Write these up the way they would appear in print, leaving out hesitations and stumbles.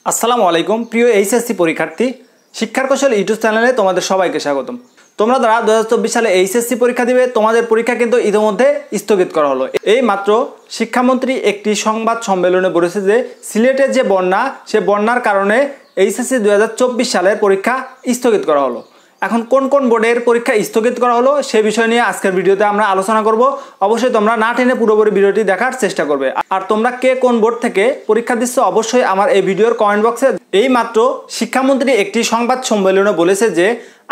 আসসালামু আলাইকুম প্রিয় এইচএসসি পরীক্ষার্থী শিক্ষার কৌশল ইউটিউব চ্যানেলে তোমাদের সবাইকে স্বাগতম। তোমরা যারা 2024 সালে এইচএসসি পরীক্ষা দিবে তোমাদের পরীক্ষা কিন্তু ইতিমধ্যে স্থগিত করা হলো। এই মাত্র শিক্ষামন্ত্রী একটি সংবাদ সম্মেলনে বলেছে যে সিলেটের যে বন্যা সে বন্যার কারণে এইচএসসি 2024 সালের পরীক্ষা স্থগিত করা হলো। এখন কোন কোন বোর্ডের পরীক্ষা স্থগিত করা হলো সে বিষয় নিয়ে আজকের ভিডিওতে আমরা আলোচনা করব। অবশ্যই তোমরা না টেনে পুরোপুরি ভিডিওটি দেখার চেষ্টা করবে। আর তোমরা কে কোন বোর্ড থেকে পরীক্ষা দিচ্ছ অবশ্যই আমার এই ভিডিওর কমেন্ট বক্সে। এই মাত্র শিক্ষামন্ত্রী একটি সংবাদ সম্মেলনে বলেছে যে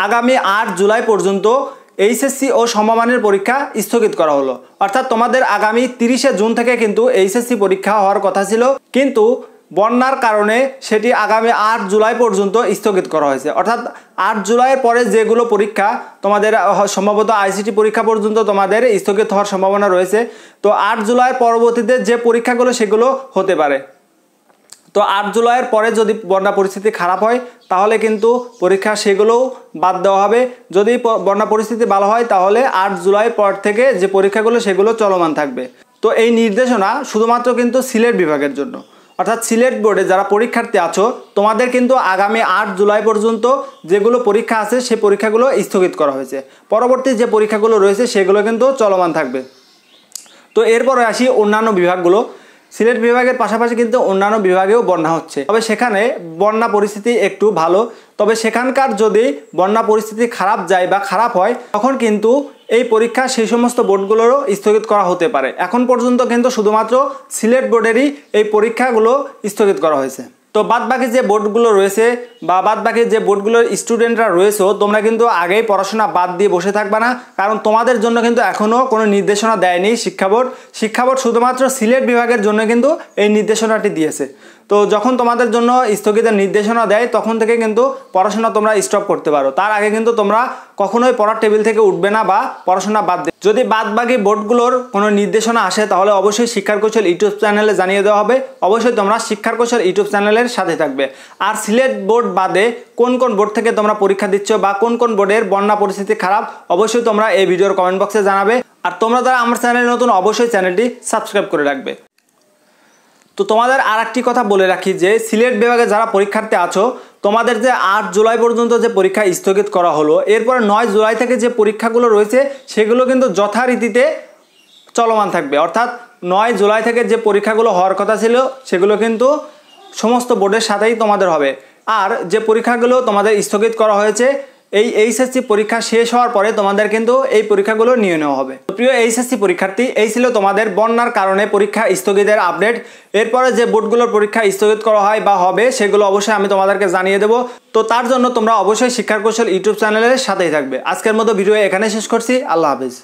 আগামী 8 জুলাই পর্যন্ত এইচএসসি ও সমমানের পরীক্ষা স্থগিত করা হলো। অর্থাৎ তোমাদের আগামী 30 জুন থেকে কিন্তু এইচএসসি পরীক্ষা হওয়ার কথা ছিল, কিন্তু বন্যার কারণে সেটি আগামী 8 জুলাই পর্যন্ত স্থগিত করা হয়েছে। অর্থাৎ 8 জুলাইয়ের পরে যেগুলো পরীক্ষা তোমাদের সম্ভবত আইসিটি পরীক্ষা পর্যন্ত তোমাদের স্থগিত হওয়ার সম্ভাবনা রয়েছে। তো 8 জুলাইয়ের পরবর্তীতে যে পরীক্ষাগুলো সেগুলো হতে পারে। তো 8 জুলাইয়ের পরে যদি বন্যা পরিস্থিতি খারাপ হয় তাহলে কিন্তু পরীক্ষা সেগুলোও বাদ দেওয়া হবে। যদি বন্যা পরিস্থিতি ভালো হয় তাহলে 8 জুলাই পর থেকে যে পরীক্ষাগুলো সেগুলো চলমান থাকবে। তো এই নির্দেশনা শুধুমাত্র কিন্তু সিলেট বিভাগের জন্য। অর্থাৎ সিলেট বোর্ডে যারা পরীক্ষার্থী আছো তোমাদের কিন্তু আগামী 8 জুলাই পর্যন্ত যেগুলো পরীক্ষা আছে সেই পরীক্ষাগুলো স্থগিত করা হয়েছে। পরবর্তী যে পরীক্ষাগুলো রয়েছে সেগুলো কিন্তু চলমান থাকবে। তো এরপরে আসি অন্যান্য বিভাগগুলো। সিলেট বিভাগের পাশাপাশি কিন্তু অন্যান্য বিভাগেও বন্যা হচ্ছে, তবে সেখানে বন্যা পরিস্থিতি একটু ভালো। তবে সেখানকার যদি বন্যা পরিস্থিতি খারাপ যায় বা খারাপ হয় তখন কিন্তু এই পরীক্ষা সেই সমস্ত বোর্ডগুলোরও স্থগিত করা হতে পারে। এখন পর্যন্ত কিন্তু শুধুমাত্র সিলেট বোর্ডেরই এই পরীক্ষাগুলো স্থগিত করা হয়েছে। তো বাদবাকি যে বোর্ডগুলো রয়েছে বা বাদবাকি যে বোর্ডগুলোর স্টুডেন্টরা রয়েছে তোমরা কিন্তু আগেই পড়াশোনা বাদ দিয়ে বসে থাকবে না, কারণ তোমাদের জন্য কিন্তু এখনও কোনো নির্দেশনা দেয়নি শিক্ষা বোর্ড শুধুমাত্র সিলেট বিভাগের জন্য কিন্তু এই নির্দেশনাটি দিয়েছে। তো যখন তোমাদের জন্য স্থগিতের নির্দেশনা দেয় তখন থেকে কিন্তু পড়াশোনা তোমরা স্টপ করতে পারো। তার আগে কিন্তু তোমরা কখনোই পড়ার টেবিল থেকে উঠবে না বা পড়াশোনা বাদ দেবে। যদি বাদবাকি বোর্ডগুলোর কোনো নির্দেশনা আসে তাহলে অবশ্যই শিক্ষার কৌশল ইউটিউব চ্যানেলে জানিয়ে দেওয়া হবে। অবশ্যই তোমরা শিক্ষার কৌশল ইউটিউব চ্যানেলের সাথে থাকবে। আর সিলেট বোর্ড বাদে কোন কোন বোর্ড থেকে তোমরা পরীক্ষা দিচ্ছ বা কোন কোন বোর্ডের বন্যা পরিস্থিতি খারাপ অবশ্যই তোমরা এই ভিডিওর কমেন্ট বক্সে জানাবে। আর তোমরা যারা আমার চ্যানেলে নতুন অবশ্যই চ্যানেলটি সাবস্ক্রাইব করে রাখবে। তো তোমাদের আর একটি কথা বলে রাখি যে সিলেট বিভাগে যারা পরীক্ষার্থী আছো তোমাদের যে 8 জুলাই পর্যন্ত যে পরীক্ষা স্থগিত করা হলো, এরপরে 9 জুলাই থেকে যে পরীক্ষাগুলো রয়েছে সেগুলো কিন্তু যথারীতিতে চলমান থাকবে। অর্থাৎ 9 জুলাই থেকে যে পরীক্ষাগুলো হওয়ার কথা ছিল সেগুলো কিন্তু সমস্ত বোর্ডের সাথেই তোমাদের হবে। আর যে পরীক্ষাগুলো তোমাদের স্থগিত করা হয়েছে এই এইচএসসি পরীক্ষা শেষ হওয়ার পরে তোমাদের কিন্তু এই পরীক্ষাগুলো নিয়ে নেওয়া হবে। প্রিয় এইচএসসি পরীক্ষার্থী, এই ছিল তোমাদের বন্যার কারণে পরীক্ষা স্থগিতের আপডেট। এরপরে যে বোর্ডগুলোর পরীক্ষা স্থগিত করা হয় বা হবে সেগুলো অবশ্যই আমি তোমাদেরকে জানিয়ে দেবো। তো তার জন্য তোমরা অবশ্যই শিক্ষার কৌশল ইউটিউব চ্যানেলের সাথেই থাকবে। আজকের মতো ভিডিও এখানে শেষ করছি। আল্লাহ হাফিজ।